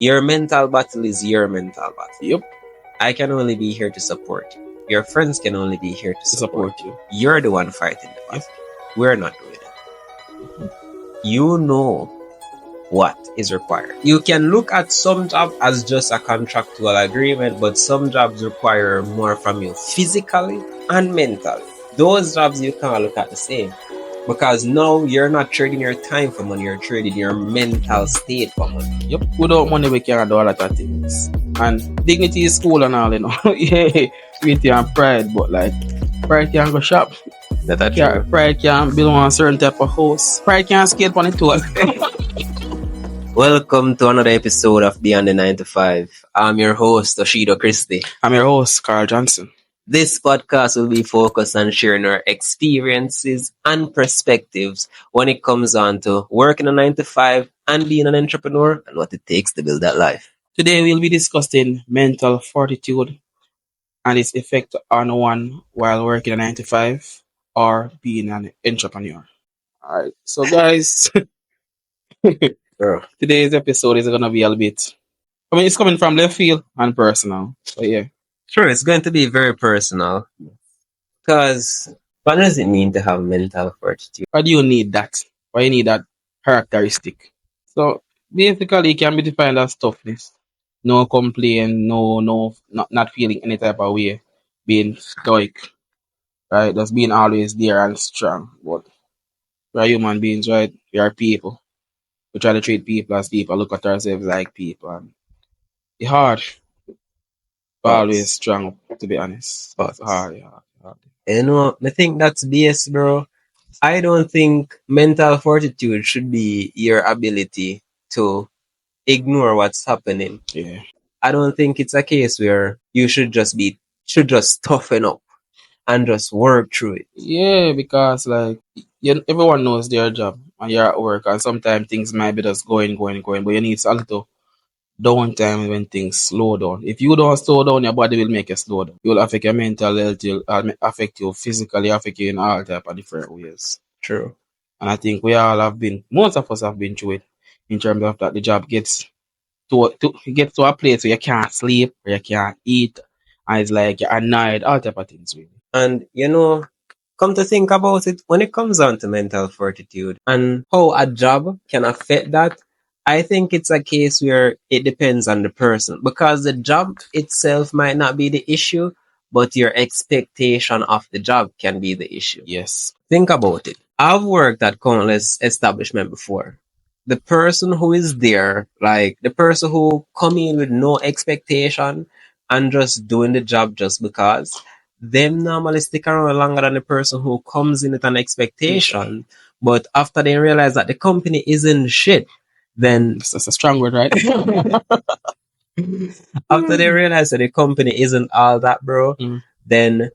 Your mental battle is your mental battle. Yep. I can only be here to support you. Your friends can only be here to support you. You're the one fighting the battle. We're not doing it. You know what is required. You can look at some job as just a contractual agreement, but some jobs require more from you physically and mentally. Those jobs you can't look at the same. Because now you're not trading your time for money, you're trading your mental state for money. Yep. Without money, we can't do a lot of things. And dignity is cool and all, yeah, with and pride, but like, pride can't go shop. That's true. Pride can't build on a certain type of house. Pride can't skate on it too. Welcome to another episode of Beyond the 9 to 5. I'm your host, Oshido Christie. I'm your host, Carl Johnson. This podcast will be focused on sharing our experiences and perspectives when it comes on to working a 9 to 5 and being an entrepreneur and what it takes to build that life. Today we'll be discussing mental fortitude and its effect on one while working a 9 to 5 or being an entrepreneur. Alright, so guys, today's episode is going to be a bit, it's coming from left field and personal, but yeah. Sure, it's going to be very personal. Because what does it mean to have mental fortitude? Why do you need that? Why you need that characteristic? So basically, it can be defined as toughness. No complaint, not feeling any type of way. Being stoic, right? Just being always there and strong. But we are human beings, right? We are people. We try to treat people as people, look at ourselves like people. And it's hard. Always strong, to be honest. It's hard. You know, I think that's BS, bro. I don't think mental fortitude should be your ability to ignore what's happening. Yeah. I don't think it's a case where you should just toughen up and just work through it. Yeah, because like everyone knows their job and you're at work, and sometimes things might be just going, but you need a little downtime when things slow down. If you don't slow down, your body will make you slow down. It will affect your mental health, it will affect you physically, affect you in all type of different ways. True. And I think most of us have been through it in terms of that the job gets to a place where you can't sleep, where you can't eat, and it's like you're annoyed, all type of things really. And you know, come to think about it, when it comes down to mental fortitude and how a job can affect that, I think it's a case where it depends on the person, because the job itself might not be the issue, but your expectation of the job can be the issue. Yes. Think about it. I've worked at countless establishments before. The person who is there, like the person who come in with no expectation and just doing the job just because, them normally stick around longer than the person who comes in with an expectation. But after they realize that the company isn't shit, then That's a strong word, right? after they realize that the company isn't all that, bro, then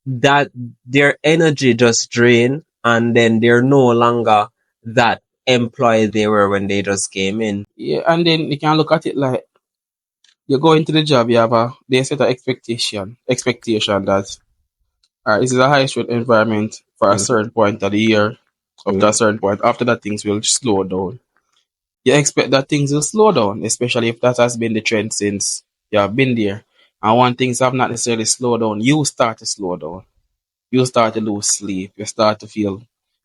that their energy just drain, and then they're no longer that employed they were when they just came in. Yeah, and then you can look at it like you go into the job, they set an expectation that this is a high stress environment for a certain point of the year, up to a certain point. After that, things will slow down. You expect that things will slow down, especially if that has been the trend since you have been there. And when things have not necessarily slowed down, you start to slow down. You start to lose sleep. You start to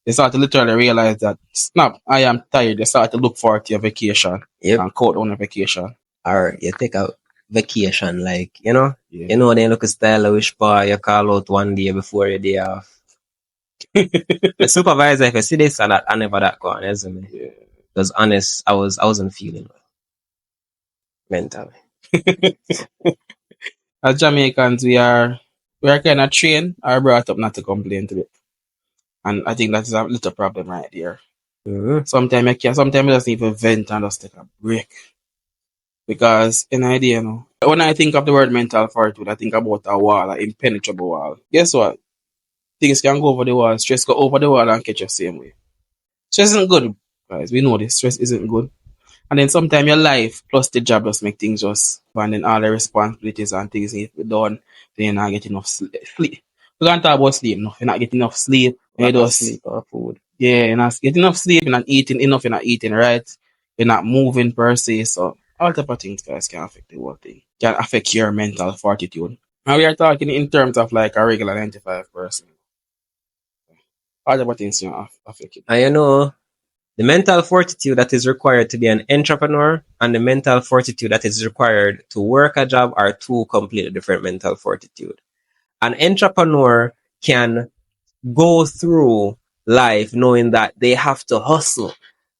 literally realize that, snap, I am tired. You start to look forward to your vacation and cut on a vacation. Or you take a vacation, like, you know, they look a style of wish for you call out one day before your day off. The supervisor, if you see this and that, I never that go on, isn't it? Yeah. Because honest, I wasn't feeling well mentally. As Jamaicans, we are kind of trained or brought up not to complain to it, and I think that is a little problem right there. Sometimes you just need to vent and just take a break, because when I think of the word mental fortitude, I think about a wall, an impenetrable wall. Guess what? Things can go over the wall, stress go over the wall and catch you same way. Stress isn't good, guys. We know this. Stress isn't good. And then sometimes your life plus the job just make things just, and then all the responsibilities and things need to be done. Then you're not getting enough sleep. We can't talk about sleep. No, you're not getting enough sleep. You just sleep or food. Yeah, you're not getting enough sleep. You're not eating enough. You're not eating right. You're not moving per se. So All type of things, guys, can affect the whole thing. Can affect your mental fortitude. And we are talking in terms of like a regular 95 person. All type of things can affect it. And you know, the mental fortitude that is required to be an entrepreneur and the mental fortitude that is required to work a job are two completely different mental fortitude. An entrepreneur can go through life knowing that they have to hustle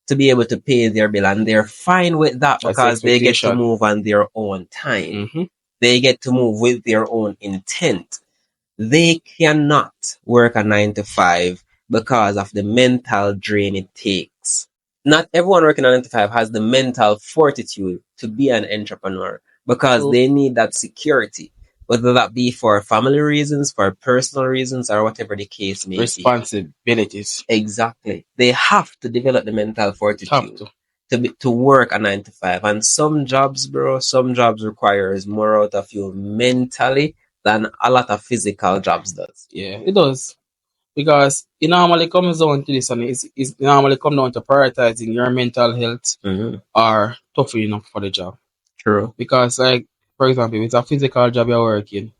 to be able to pay their bill, and they're fine with that That's the because they get to expectation. move on their own time. Mm-hmm. They get to move with their own intent. They cannot work a 9 to 5 because of the mental drain it takes. Not everyone working a 9 to 5 has the mental fortitude to be an entrepreneur because True. they need that security, whether that be for family reasons, for personal reasons, or whatever the case may be. Responsibilities. Exactly. They have to develop the mental Have fortitude to. to work a 9 to 5. And some jobs, bro, some jobs requires more out of you mentally than a lot of physical jobs does. Yeah, it does. Because it normally comes down to this, and it normally comes down to prioritizing your mental health Mm-hmm. or toughening enough for the job. True. Because, like, for example, if it's a physical job you're working,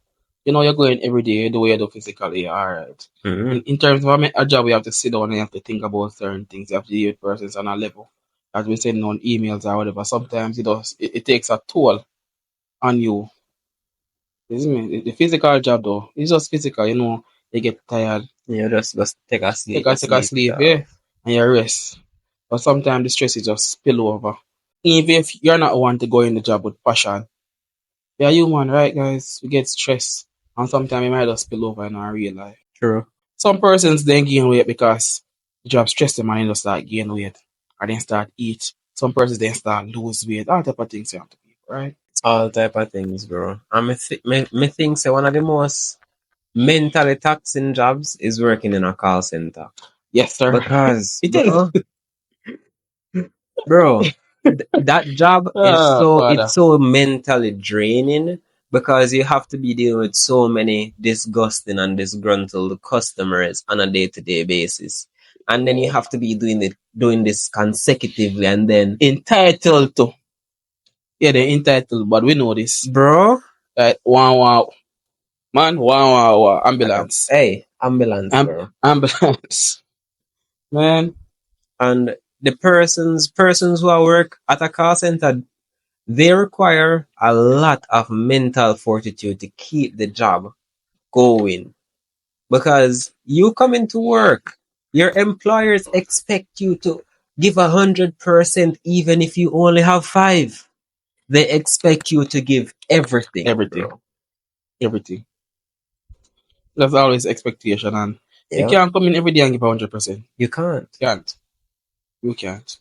you know, you're going every day, the way you do physically, all right. Mm-hmm. In terms of a job, you have to sit down and you have to think about certain things. You have to deal with persons on a level. As we send on emails or whatever, sometimes it takes a toll on you. Isn't it? The physical job, though, it's just physical, you know, you get tired, You just take a take sleep, a, you take a sleep it sleep, yeah, off. and you rest. But sometimes the stress is just spill over. Even if you're not one to go in the job with passion, we are human, right, guys? We get stressed, and sometimes it might just spill over in our real life. True. Some persons then gain weight because the job stress them and they just start gain weight, or then start eat. Some persons then start lose weight. All type of things you have to be, right? All type of things, bro. And me think say one of the most mentally taxing jobs is working in a call center. Yes, sir. Because, It is. bro, that job is Oh, it's father. so mentally draining because you have to be dealing with so many disgusting and disgruntled customers on a day-to-day basis. And then you have to be doing this consecutively, and then Entitled to. Yeah, they're entitled, but we know this. bro, Like, wow. Man, wow. Ambulance. hey, ambulance, bro. Ambulance. Man, And the persons who work at a call center, they require a lot of mental fortitude to keep the job going, because you come into work, your employers expect you to give 100% even if you only have 5. They expect you to give everything, everything. bro. Everything. That's always expectation, and you Yeah, can't come in every day and give 100%. you can't. Can't. You can't.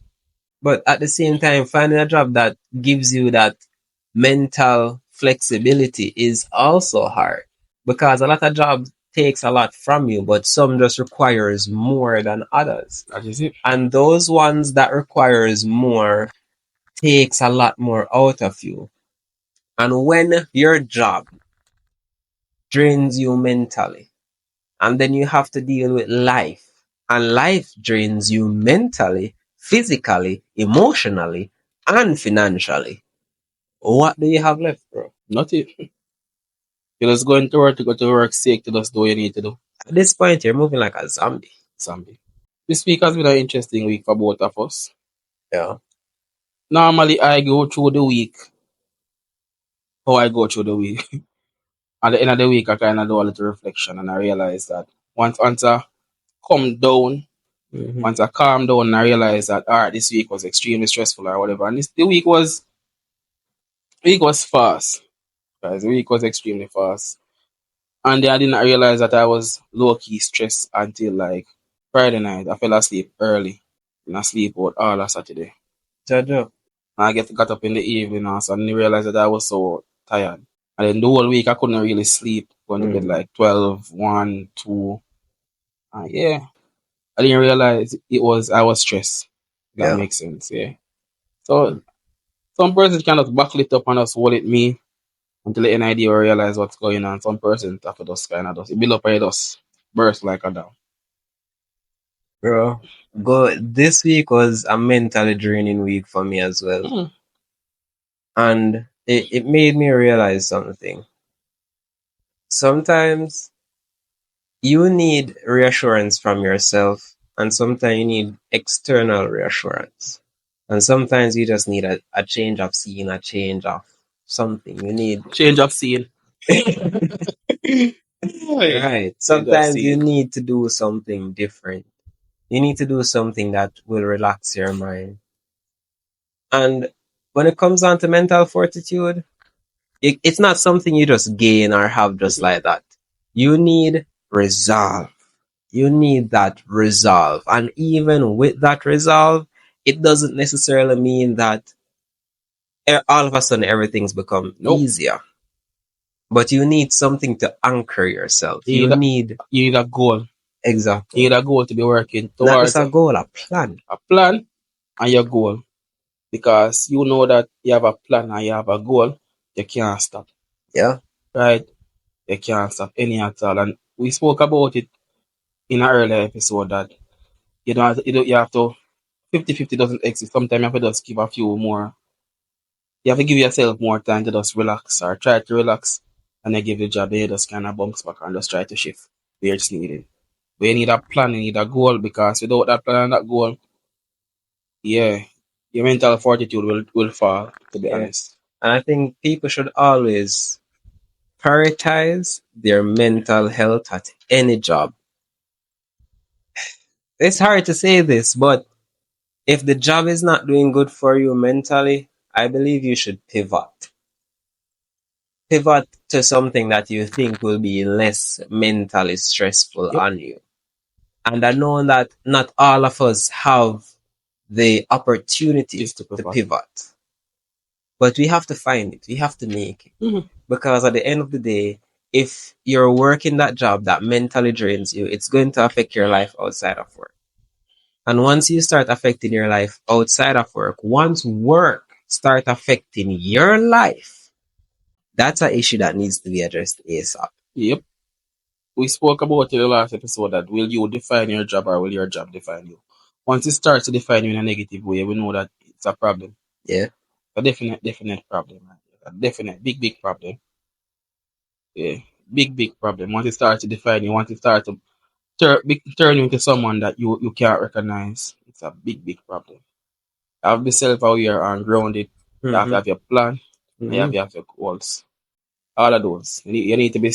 But at the same time, finding a job that gives you that mental flexibility is also hard, because a lot of jobs takes a lot from you, but some just requires more than others. That is it. And those ones that requires more takes a lot more out of you. And when your job drains you mentally, and then you have to deal with life, and life drains you mentally, physically, emotionally, and financially, what do you have left, bro? Not it. You're just going to work to go to work sake to just do what you need to do. At this point, you're moving like a zombie. Zombie. This week has been an interesting week for both of us. Yeah. Normally, I go through the week how I go through the week. At the end of the week, I kind of do a little reflection, and I realize that once I come down, Mm-hmm. once I calm down, and I realize that all right, this week was extremely stressful or whatever, and the week was fast, guys. The week was extremely fast, and then I didn't realize that I was low key stressed until like Friday night. I fell asleep early, and I sleep out all of Saturday. Jojo. And I got up in the evening, and so I didn't realize that I was so tired. And then the whole week I couldn't really sleep. Going to bed like 12, 1, 2. Yeah. I didn't realize I was stressed. That Yeah. makes sense, yeah. So some persons kind of buckle it up and just hold it me until the NID or realize what's going on. Some persons after just kind of just it build up and it just burst like a dam. Bro, this week was a mentally draining week for me as well. And it made me realize something. Sometimes you need reassurance from yourself, and sometimes you need external reassurance. And sometimes you just need a change of scene, a change of something. You need Change of scene. right. Sometimes you need to do something different. You need to do something that will relax your mind. And when it comes down to mental fortitude, it's not something you just gain or have just like that. You need resolve. You need that resolve. And even with that resolve, it doesn't necessarily mean that all of a sudden everything's become easier. But you need something to anchor yourself. You need a goal. exactly. You need a goal to be working Not towards. just a goal, a plan. A plan and your goal. Because you know that you have a plan and you have a goal, you can't stop. Yeah. Right? You can't stop any at all. And we spoke about it in an earlier episode that you have to 50-50 doesn't exist. Sometimes you have to just give a few more. You have to give yourself more time to just relax or try to relax. And then give the job, then you just kind of bounce back and just try to shift where it's needed. But you need a plan, you need a goal, because without that plan and that goal, yeah, your mental fortitude will fall, to be honest. And I think people should always prioritize their mental health at any job. It's hard to say this, but if the job is not doing good for you mentally, I believe you should pivot. Pivot to something that you think will be less mentally stressful on you. And I know that not all of us have the opportunity to pivot. But we have to find it. We have to make it. Mm-hmm. Because at the end of the day, if you're working that job that mentally drains you, it's going to affect your life outside of work. And once you start affecting your life outside of work, once work start affecting your life, that's an issue that needs to be addressed ASAP. Yep. We spoke about it in the last episode that will you define your job or will your job define you? Once it starts to define you in a negative way, we know that it's a problem. Yeah. A definite problem. A definite, big problem. Yeah. Big problem. Once it starts to define you, once it starts to turn you into someone that you can't recognize, it's a big problem. You have to be self-aware and grounded. You have to have your plan. And you have to have your goals. All of those. You need to be,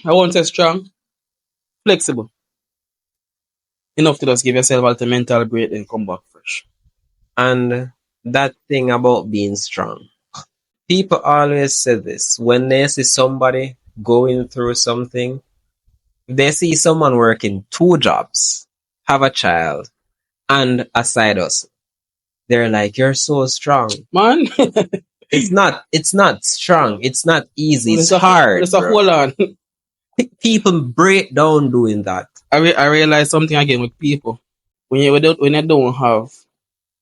I won't say strong, flexible. Enough to just give yourself a mental break and come back fresh. And that thing about being strong. People always say this. When they see somebody going through something, they see someone working 2 jobs, have a child, and a side hustle. They're like, you're so strong. Man. It's not strong. It's not easy. It's hard. Just hold on. People break down doing that. I realize something again with people. When you don't have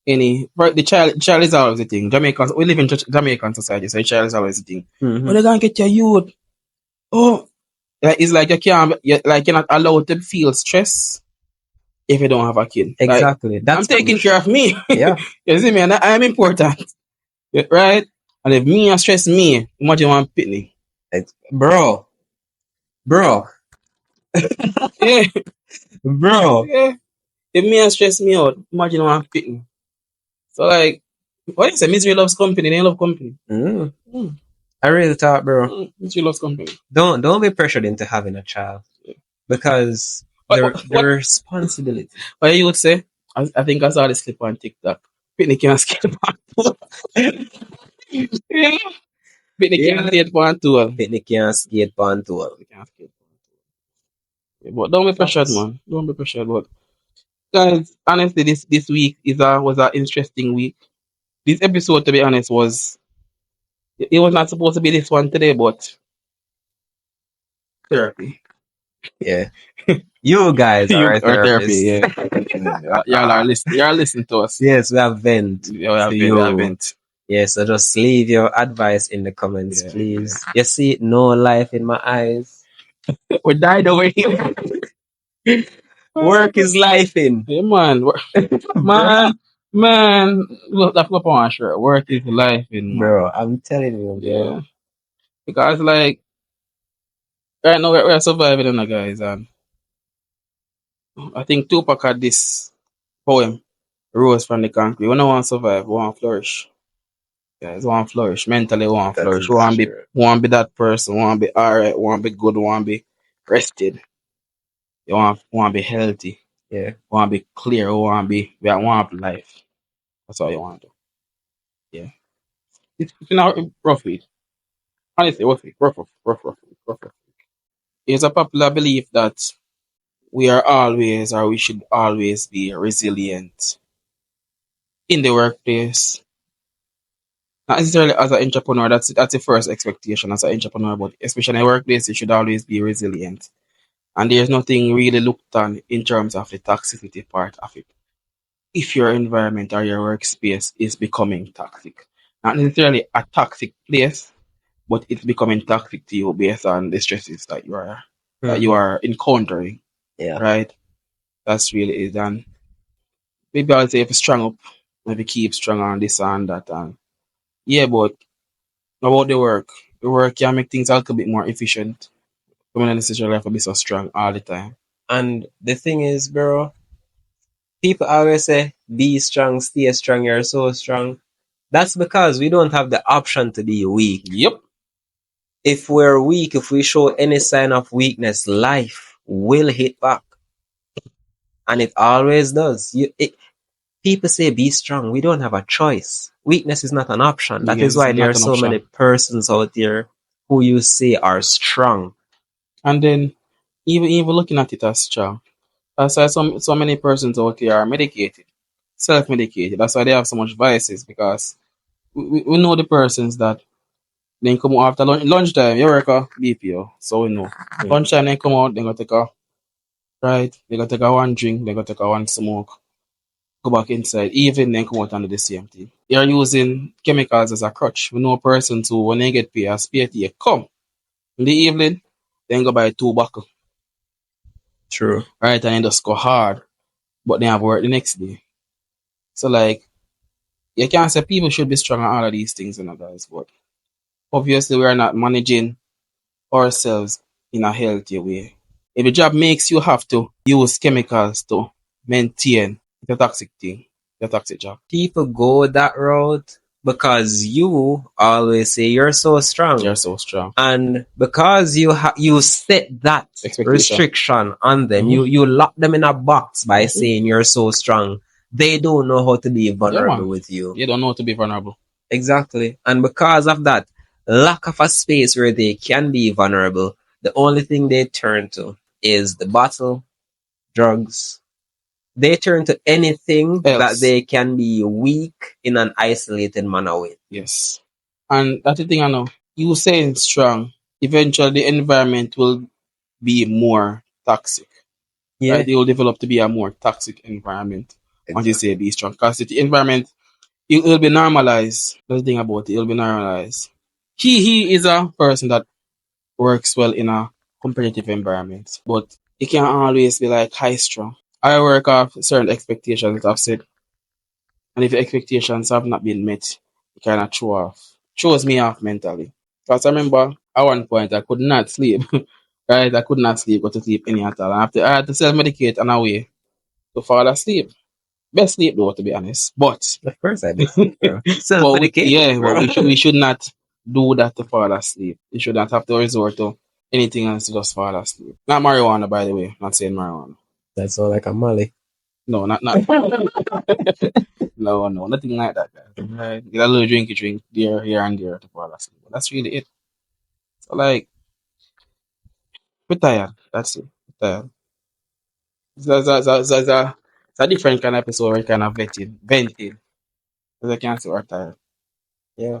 any, the child is always the thing. Jamaicans, we live in Jamaican society, so the child is always the thing. Mm-hmm. When they gonna get your youth, it's like you're not allowed to feel stress if you don't have a kid. Exactly. Like, I'm taking care of me. Yeah. You see me, and I'm important. Right? And if me and stress me, imagine one pitney. Bro. Yeah. Bro. Yeah. If me and stress me out, imagine one pitney. So like, what is it? Misery loves company, they love company. I really thought, bro. Misery loves company. Don't be pressured into having a child. Because the responsibility. What you would say? I think I saw this clip on TikTok. Pitney can't skate on tour. Yeah. Pitney can't skate on tour. Pitney can't skate on tour. But don't be pressured, man. Don't be pressured. But guys, honestly, this week was an interesting week. This episode, to be honest, it was not supposed to be this one today, but therapy. Yeah. You guys are therapy, yeah. Y'all are listening to us. Yes, we have vent. We have vent. Yes, so just leave your advice in the comments, please. You see, no life in my eyes. We died over here. Work is life in. Yeah, man. Man. Man, look, that flip on shirt. Work is life in man. Bro, I'm telling you, Yeah. bro. Because like right now we're surviving in guys, and I think Tupac had this poem, Rose from the Concrete. We don't want to survive, we want to flourish. Guys, want to flourish. Mentally want to That flourish. is true. Want to be that person, want to be alright, want to be good, want to be rested. You want to be healthy. Yeah. Want to be clear, we want life. That's all you want to do. Yeah. It's not rough week. Honestly, rough. It's a popular belief that we are always or we should always be resilient in the workplace. Not necessarily as an entrepreneur, that's the first expectation as an entrepreneur, but especially in the workplace, you should always be resilient. And there's nothing really looked on in terms of the toxicity part of it. If your environment or your workspace is becoming toxic, not necessarily a toxic place, but it's becoming toxic to you based on the stresses that you are encountering, Yeah. right? That's really it. And maybe I'll say if it's strong up, maybe keep strong on this and that. And yeah, but about the work can make things a little bit more efficient. You don't necessarily have to be so strong all the time. And the thing is, bro, people always say, be strong, stay strong, you're so strong. That's because we don't have the option to be weak. Yep. If we're weak, if we show any sign of weakness, life will hit back. And it always does. People say be strong. We don't have a choice. Weakness is not an option. That Yes, is it's why there not are an so many option. persons out there who you say are strong. And then even looking at it as strong, that's why so many persons out there are medicated, self-medicated. That's why they have so much vices because we know the persons that then come out after lunchtime. You work a BPO, so we know. Lunchtime they come out, they go take a right, they go take a one drink, they go take a one smoke, go back inside. Even then come out and do the same thing. You're using chemicals as a crutch. We know persons who when they get paid as PTA come in the evening, then go buy 2 buckle. True. Right, and then just go hard, but they have work the next day. So like you can't say people should be strong on all of these things, guys, but obviously we are not managing ourselves in a healthy way. If the job makes you have to use chemicals to maintain the toxic thing, the toxic job. People go that route because you always say you're so strong. You're so strong. And because you set that restriction on them, you lock them in a box by saying you're so strong. They don't know how to be vulnerable with you. They don't know how to be vulnerable. Exactly. And because of that lack of a space where they can be vulnerable, the only thing they turn to is the bottle, drugs. They turn to anything that they can be weak in an isolated manner with. Yes. And that's the thing I know. You saying strong, eventually the environment will be more toxic. Yeah. Right? It will develop to be a more toxic environment. Once you say be strong. Because the environment, it will be normalized. That's the thing about it will be normalized. He is a person that works well in a competitive environment. But it can't always be like high strong. I work off certain expectations that I've set. And if the expectations have not been met, it kind of throws me off mentally. Because I remember at one point I could not sleep. Right? I could not sleep, go to sleep any at all. I had to self-medicate on a way to fall asleep. Best sleep though, to be honest. But of course I did, bro. Self-medicate, but we should not do that to fall asleep. You should not have to resort to anything else to just fall asleep. Not marijuana, by the way. Not saying marijuana. That's all like a molly. No, not no, nothing like that, guys. Right? Get a little drink there, here and there to fall asleep. But that's really it. So like, we're tired. That's it. We're tired. It's a different kind of episode where we kind of venting. Because I can't say we're tired. Yeah.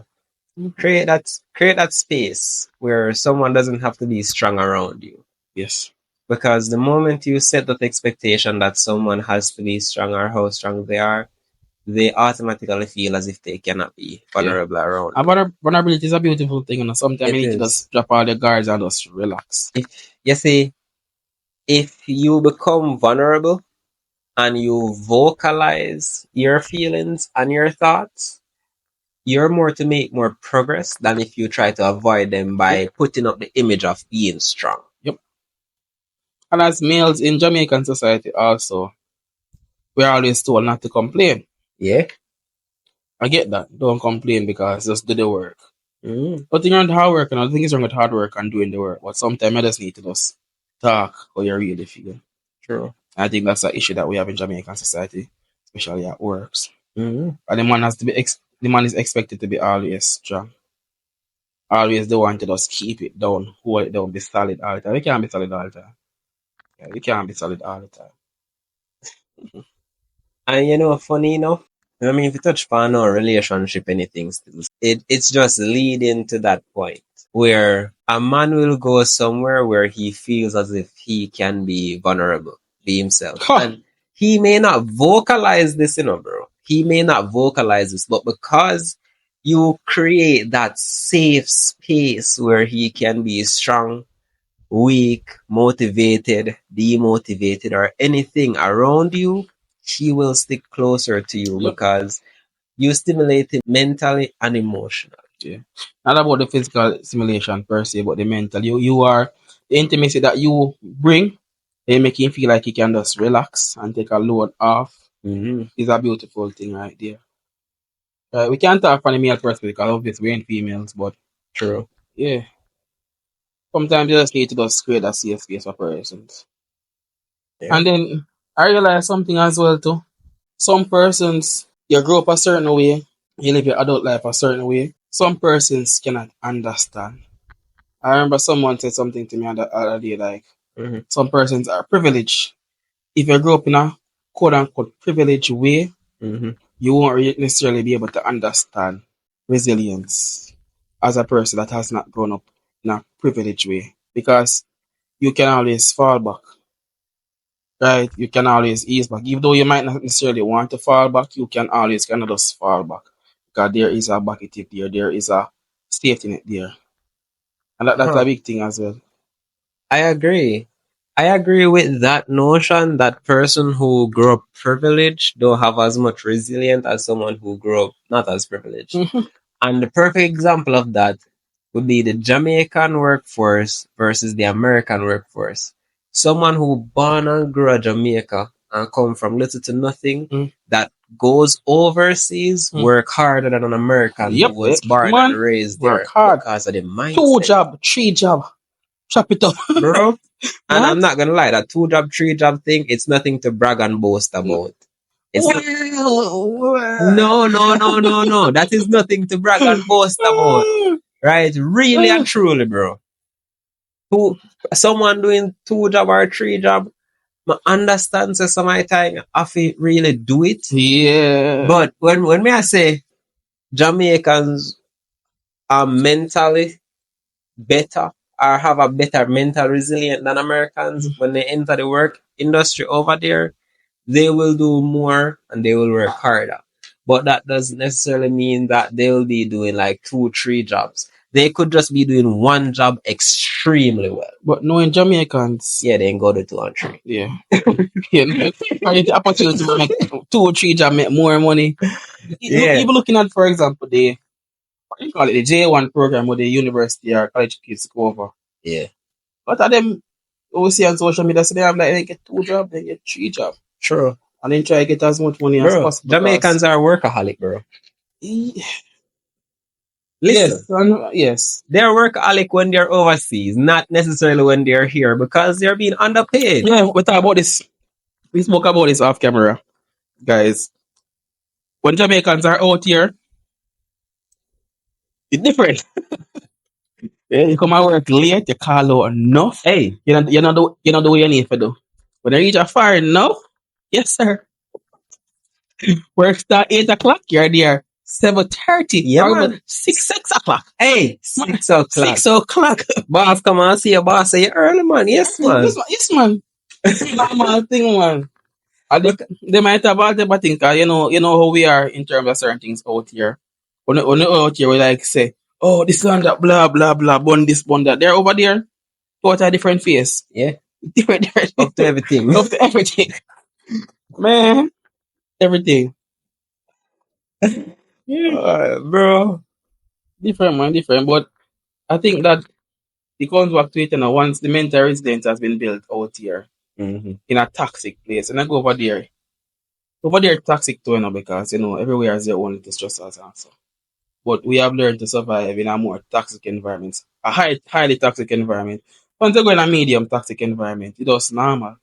Create that space where someone doesn't have to be strong around you. Yes. Because the moment you set that expectation that someone has to be strong or how strong they are, they automatically feel as if they cannot be vulnerable around. And vulnerability is a beautiful thing, and sometimes you need to just drop all the guards and just relax. If you see, if you become vulnerable, and you vocalize your feelings and your thoughts, you're more to make more progress than if you try to avoid them by putting up the image of being strong. Yep. And as males in Jamaican society also, we're always told not to complain. Yeah. I get that. Don't complain because just do the work. Mm. Nothing wrong with hard work, and I think it's wrong with hard work and doing the work. But sometimes I just need to just talk how you really feel. True. I think that's an issue that we have in Jamaican society, especially at works. Mm-hmm. And the man has to be the man is expected to be always strong. Always the one to just keep it down, hold it down, be solid all the time. You can't be solid all the time. Yeah, you can't be solid all the time. And you know, funny enough, I mean, if you touch upon our relationship, anything still, it's just leading to that point where a man will go somewhere where he feels as if he can be vulnerable, be himself. Huh. And he may not vocalize this, you know, bro. He may not vocalize this, but because you create that safe space where he can be strong, weak, motivated, demotivated, or anything around you, he will stick closer to you because you stimulate him mentally and emotionally. Yeah. Not about the physical stimulation per se, but the mental. You are the intimacy that you bring, they make him feel like he can just relax and take a load off. Mm-hmm. Is a beautiful thing right there. We can't talk from the male perspective because obviously we're in females, but True. yeah. Sometimes you just need to just create a safe space for persons. Yeah. And then I realize something as well too. Some persons, you grow up a certain way, you live your adult life a certain way. Some persons cannot understand. I remember someone said something to me the other day, like, some persons are privileged. If you grow up in a quote unquote privileged way, you won't necessarily be able to understand resilience as a person that has not grown up in a privileged way. Because you can always fall back. Right? You can always ease back. Even though you might not necessarily want to fall back, you can always kind of just fall back. Because there is a bucket there, there is a safety net there. And that's a big thing as well. I agree. I agree with that notion that person who grew up privileged don't have as much resilience as someone who grew up not as privileged. And the perfect example of that would be the Jamaican workforce versus the American workforce. Someone who born and grew up Jamaica and come from little to nothing that goes overseas work harder than an American who was born and raised there work hard. because of the mindset. 2 job, 3 job. Chop it up. Bro. And I'm not gonna lie, that 2 job, 3 job thing, it's nothing to brag and boast about. It's no. That is nothing to brag and boast about. Right? Really and truly, bro. Someone doing 2 job or 3 job, I understand so some of the time have to really do it. Yeah. But when I say Jamaicans are mentally better or have a better mental resilience than Americans, when they enter the work industry over there, they will do more and they will work harder. But that doesn't necessarily mean that they'll be doing like 2, 3 jobs. They could just be doing 1 job extremely well. But knowing Jamaicans, yeah, they ain't go to 2 and 3. Yeah. The opportunity to make 2 or 3 jobs, make more money. Even looking at, for example, the J1 program where the university or college kids go over. Yeah. But of them, we see on social media, so they have like, they get 2 jobs, they get 3 jobs. True. And then try to get as much money as possible. Jamaicans are workaholic, bro. Listen. Yes. They're workaholic when they're overseas, not necessarily when they're here because they're being underpaid. Yeah, we talk about this. We spoke about this off camera, guys. When Jamaicans are out here, it's different. You come and work late, you call out enough. Hey, you know the way you need to do. When you reach a far enough, yes sir. Work start 8 o'clock, you're there 7:30. Yeah, man. 6 o'clock. Hey, 6 o'clock. 6 o'clock. Boss come and see your boss say early, man. Yes, man. Yes, man. Normal thing, man. They might have all the thing, you know how we are in terms of certain things out here. When you're out here, we like say, oh, this one, that, blah, blah, blah, bun this, bun that. They're over there, got a different face. Yeah. Different. Up to everything. Up to everything. Man, everything. Bro. Different, man, different. But I think that it comes back to it, once the mental residence has been built out here Mm-hmm. in a toxic place, and I go over there. Over there, toxic too, because, everywhere has their own little stressors also. But we have learned to survive in a more toxic environment, a highly toxic environment. Once you go in a medium toxic environment, it was normal.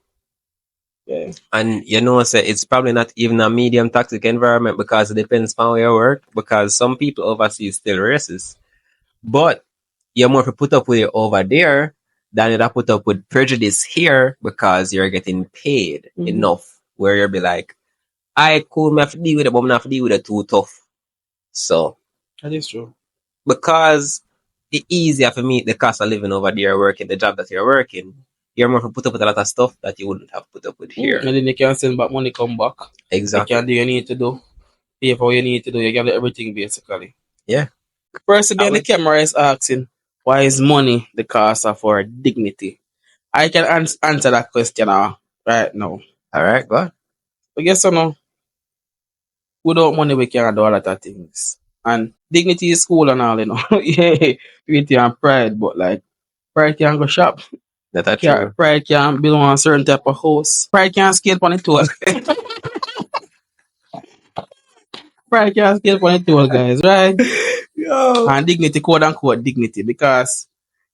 Yeah. And say it's probably not even a medium toxic environment because it depends on where you work. Because some people overseas still racist. But you're more to put up with it over there than you'd have put up with prejudice here because you're getting paid enough where you'll be like, I cool, me have to deal with it, but I'm not have to deal with it too tough. So, That is true. because it's easier for me the cost of living over there working the job that you're working, you're more to put up with a lot of stuff that you wouldn't have put up with here. And then you can send back money, come back. Exactly. You can do what you need to do. Pay for what you need to do. You can do everything basically. Yeah. Person behind the camera is asking, why is money the cost of our dignity? I can answer that question right now. All right, go on. But guess what? Without money, we can't do a lot of things. And dignity is cool and all, yeah, dignity and pride, but like, pride can't go shop. That's true. Pride can't build on a certain type of house. Pride can't skate on the tool. Pride can't skate on the tool, guys, right? Yo. And dignity, quote unquote, dignity. Because,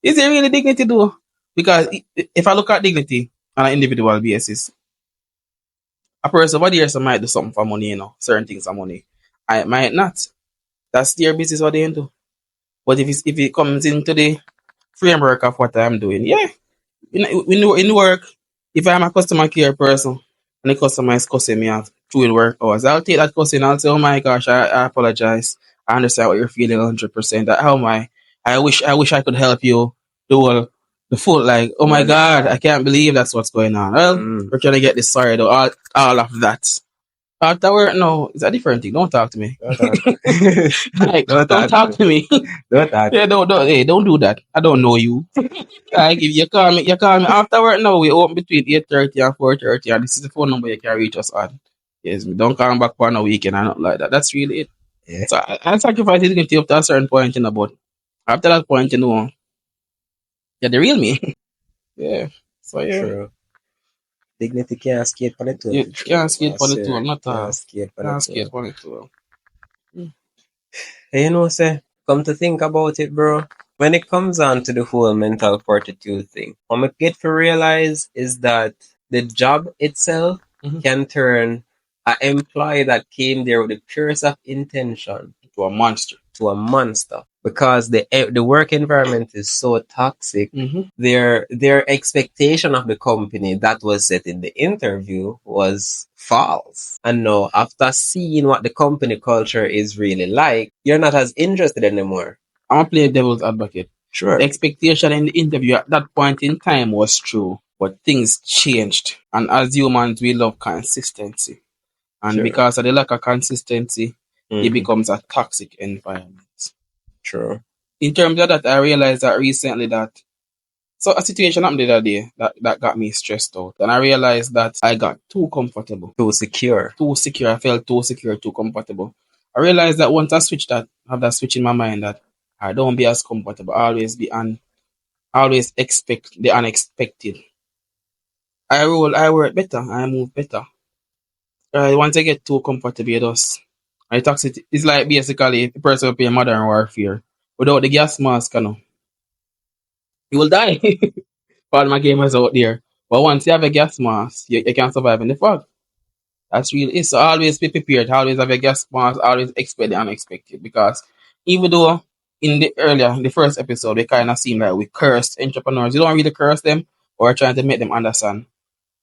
is it really dignity though? Because if I look at dignity on an individual basis, a person over there might do something for money, certain things for money. I might not. That's their business what they into. But if it comes into the framework of what I'm doing, yeah. In work, if I'm a customer care person and the customer is cussing me out through work hours, I'll take that cussing. I'll say, "Oh my gosh, I apologize. I understand what you're feeling 100%. How am I? I wish I could help you do the full like. Oh my God, I can't believe that's what's going on. Well, we're trying to get this sorted out. All of that. After work, no, it's a different thing. Don't talk to me. Like, don't talk to me. Don't talk. Yeah, don't do that. I don't know you. Like if you call me after work now, we open between 8:30 and 4:30, and this is the phone number you can reach us on. Yes, don't come back for a weekend and not like that. That's really it. Yeah. So I sacrifice dignity up to a certain point, but after that point, you're the real me. Yeah. So yeah. True. Dignity can't skate on the tool. You can't skate on the tool, not all. Can't skate on Can't the skate tool. on the tool. Hey, say, come to think about it, bro. When it comes on to the whole mental fortitude thing, what I get to realize is that the job itself can turn an employee that came there with the purest of intention To a monster. to a monster because the work environment is so toxic. Their expectation of the company that was set in the interview was false. And now, after seeing what the company culture is really like, you're not as interested anymore. I'm gonna play devil's advocate. Sure. The expectation in the interview at that point in time was true, but things changed. And as humans, we love consistency. And because of the lack of consistency, it becomes a toxic environment. True. In terms of that, I realized that recently so a situation happened the other day that got me stressed out. And I realized that I got too comfortable. Too secure. I felt too secure, too comfortable. I realized that once I have that switch in my mind that I don't be as comfortable. I always expect the unexpected. I work better. I move better. Once I get too comfortable, I toxic. It's like basically the person will play modern warfare without the gas mask, you will die. All my gamers out there. But once you have a gas mask, you can survive in the fog. That's really it. So always be prepared. Always have a gas mask. Always expect the unexpected. Because even though in the first episode, we kind of seem like we cursed entrepreneurs. You don't really curse them or trying to make them understand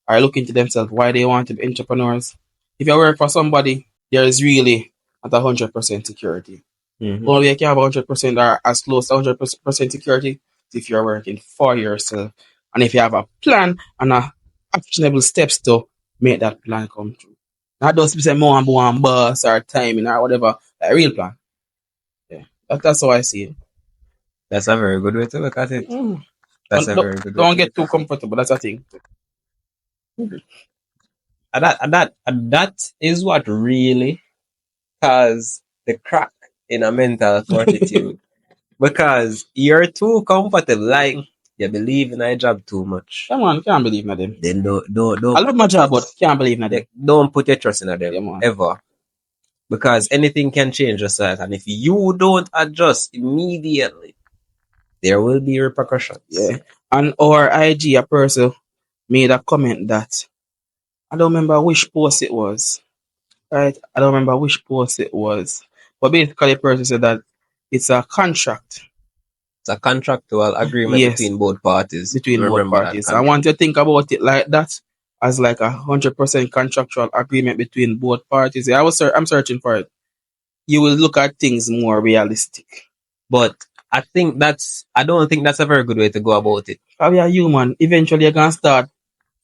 or look into themselves why they want to be entrepreneurs. If you work for somebody, there is really not 100% security. Only you can have 100% or as close to 100% security if you're working for yourself. And if you have a plan and actionable steps to make that plan come true. Not those people say more and more and bus or timing or whatever. A real plan. Yeah. That's how I see it. That's a very good way to look at it. That's a very good way. Don't get too comfortable. That's a thing. And that is what really cause the crack in a mental fortitude. Because you're too comfortable, like you believe in a job too much. Come on, can't believe in them. Then I love my job, but can't believe in them. don't put your trust in them Yeah, man. ever. Because anything can change just that. And if you don't adjust immediately, there will be repercussions. Yeah. And our IG, a person made a comment that I don't remember which post it was. Right? I don't remember which post it was. But basically the person said that it's a contract. It's a contractual agreement Yes, between both parties. between both Remember that parties. I want you to think about it like that, as like 100% contractual agreement between both parties. Yeah, I'm searching for it. You will look at things more realistic. But I don't think that's a very good way to go about it. How you're human, eventually you're gonna start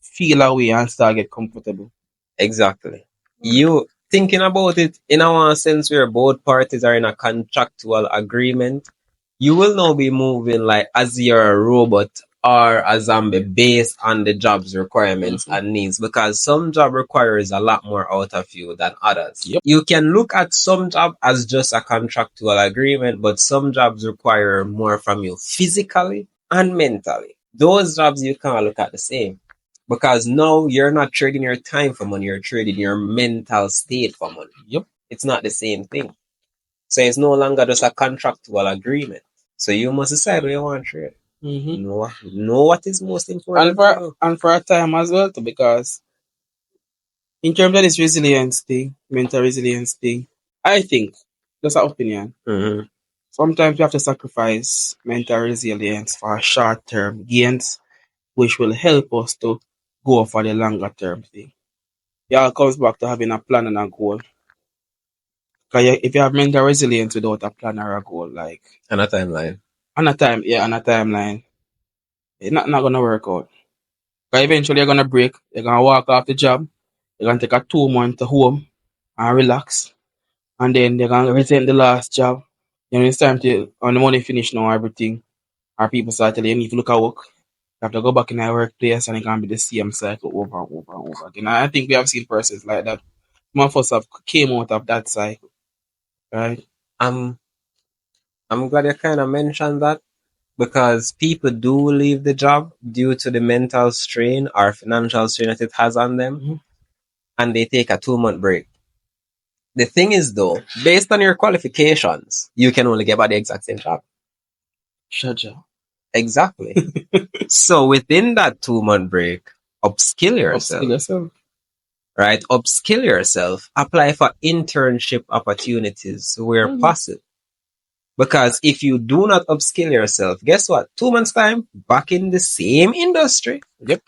feel away and start get comfortable. Exactly. You thinking about it in a sense where both parties are in a contractual agreement, you will now be moving like as you're a robot or a zombie based on the job's requirements and needs, because some job requires a lot more out of you than others. Yep. You can look at some job as just a contractual agreement, but some jobs require more from you physically and mentally. Those jobs you can't look at the same. Because now you're not trading your time for money, you're trading your mental state for money. Yep. It's not the same thing. So it's no longer just a contractual agreement. So you must decide where you want to trade. Know what is most important and for a time as well too, because in terms of this resilience thing, mental resilience thing, I think that's an opinion. Sometimes you have to sacrifice mental resilience for short term gains, which will help us to go for the longer term thing. It all comes back to having a plan and a goal. Because if you have mental resilience without a plan or a goal, like And a timeline. on a timeline, it's not gonna work out. Because eventually you're gonna break, you're gonna walk off the job, you're gonna take a 2 month to home and relax. And then they're gonna resent the last job. You know, it's time to on the money finish now, everything. Our people start telling you need to look at work. You have to go back in our workplace and it can be the same cycle over and over and over again. And I think we have seen persons like that. Some of us have came out of that cycle. Right? I'm glad you kind of mentioned that, because people do leave the job due to the mental strain or financial strain that it has on them, and they take a 2 month break. The thing is though, based on your qualifications, you can only get by the exact same job. Shaja. Exactly. So within that 2 month break, upskill yourself. Right? Upskill yourself. Apply for internship opportunities where possible. Because if you do not upskill yourself, guess what? 2 months time, back in the same industry,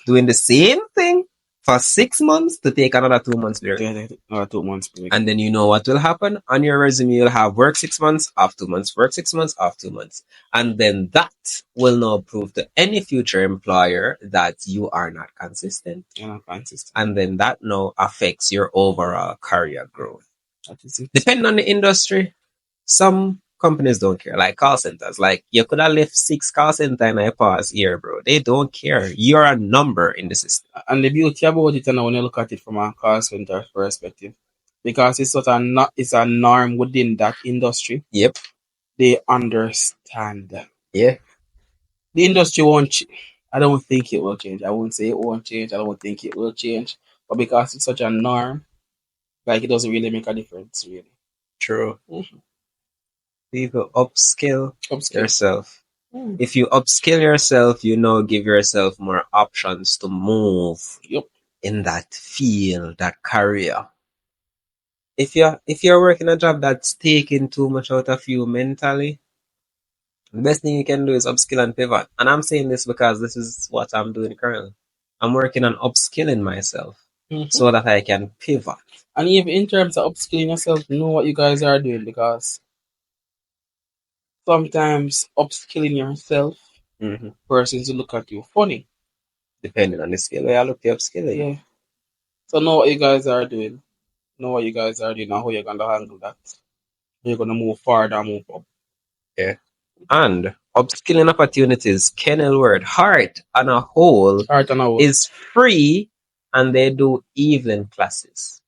doing the same thing for 6 months to take another 2 months break. Another 2 months break. And then you know what will happen? On your resume, you'll have work 6 months, off 2 months, work 6 months, off 2 months. And then that will now prove to any future employer that you are not consistent. You're not consistent. And then that now affects your overall career growth. That is it. Depending on the industry, some companies don't care. Like call centers. Like you could have left 6 call center and I pass here, bro. They don't care. You're a number in the system. And the beauty about it, and when you look at it from a call center perspective, because it's it's a norm within that industry. Yep. They understand. Yeah. The industry won't. I don't think it will change. I won't say it won't change. I don't think it will change. But because it's such a norm, like it doesn't really make a difference, really. True. People upskill yourself. If you upskill yourself, you know, give yourself more options to move in that field, that career. If you're working a job that's taking too much out of you mentally, the best thing you can do is upskill and pivot. And I'm saying this because this is what I'm doing currently. I'm working on upskilling myself so that I can pivot. And even in terms of upskilling yourself, know what you guys are doing, because sometimes upskilling yourself, persons will look at you funny. Depending on the skill where I look at upskilling. Yeah. So know what you guys are doing. Know what you guys are doing and how you're going to handle that. You're going to move forward and move up. Yeah. And upskilling opportunities, Kennel Word, Heart on a whole is free and they do evening classes.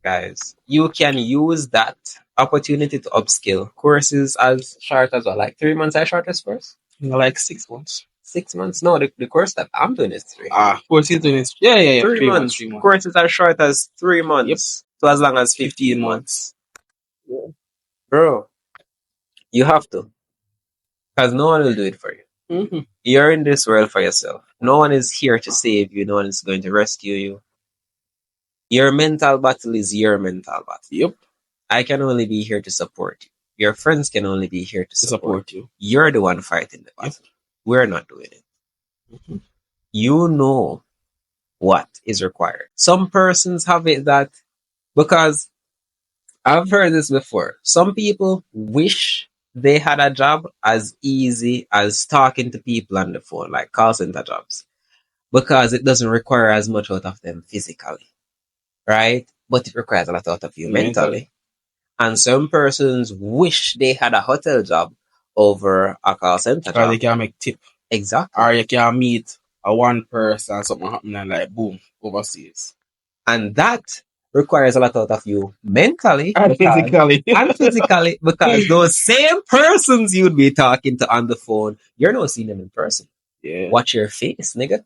Guys, you can use that opportunity to upskill. Courses as short as what, like 3 months I shortest course? Like 6 months. 6 months? No, the course that I'm doing is three. Course he's doing is yeah. 3 months. 3 months. Courses are short as 3 months to as long as 15 15 months. Yeah. Bro, you have to. Because no one will do it for you. Mm-hmm. You're in this world for yourself. No one is here to save you. No one is going to rescue you. Your mental battle is your mental battle. Yep. I can only be here to support you. Your friends can only be here to support you. You're the one fighting the battle. We're not doing it. Mhm. You know what is required. Some persons have it that because I've heard this before. Some people wish they had a job as easy as talking to people on the phone, like call center jobs, because it doesn't require as much out of them physically, right? But it requires a lot out of you mentally. And some persons wish they had a hotel job over a call center Because job. they can make tip. Exactly. Or you can meet a one person and something happen and like boom, overseas. And that requires a lot out of you mentally And physically. and physically, because those same persons you'd be talking to on the phone, you're not seeing them in person. Yeah. Watch your face, nigga.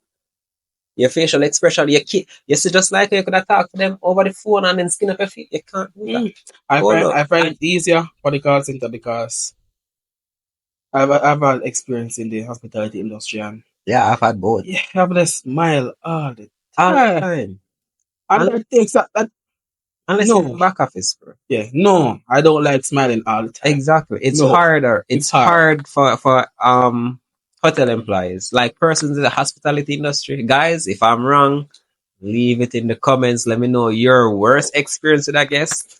Your facial expression, you see, just like you could have talked to them over the phone and then skin up your feet. You can't do that. I find it easier for the call center because I've had experience in the hospitality industry and yeah, I've had both. yeah, have a smile all the All the time. time. And that takes that Unless no. you're in back office, bro. Yeah, no, I don't like smiling all the time. Exactly. It's No. harder. It's hard for hotel employees, like persons in the hospitality industry. Guys, if I'm wrong, leave it in the comments. Let me know your worst experience with a guest.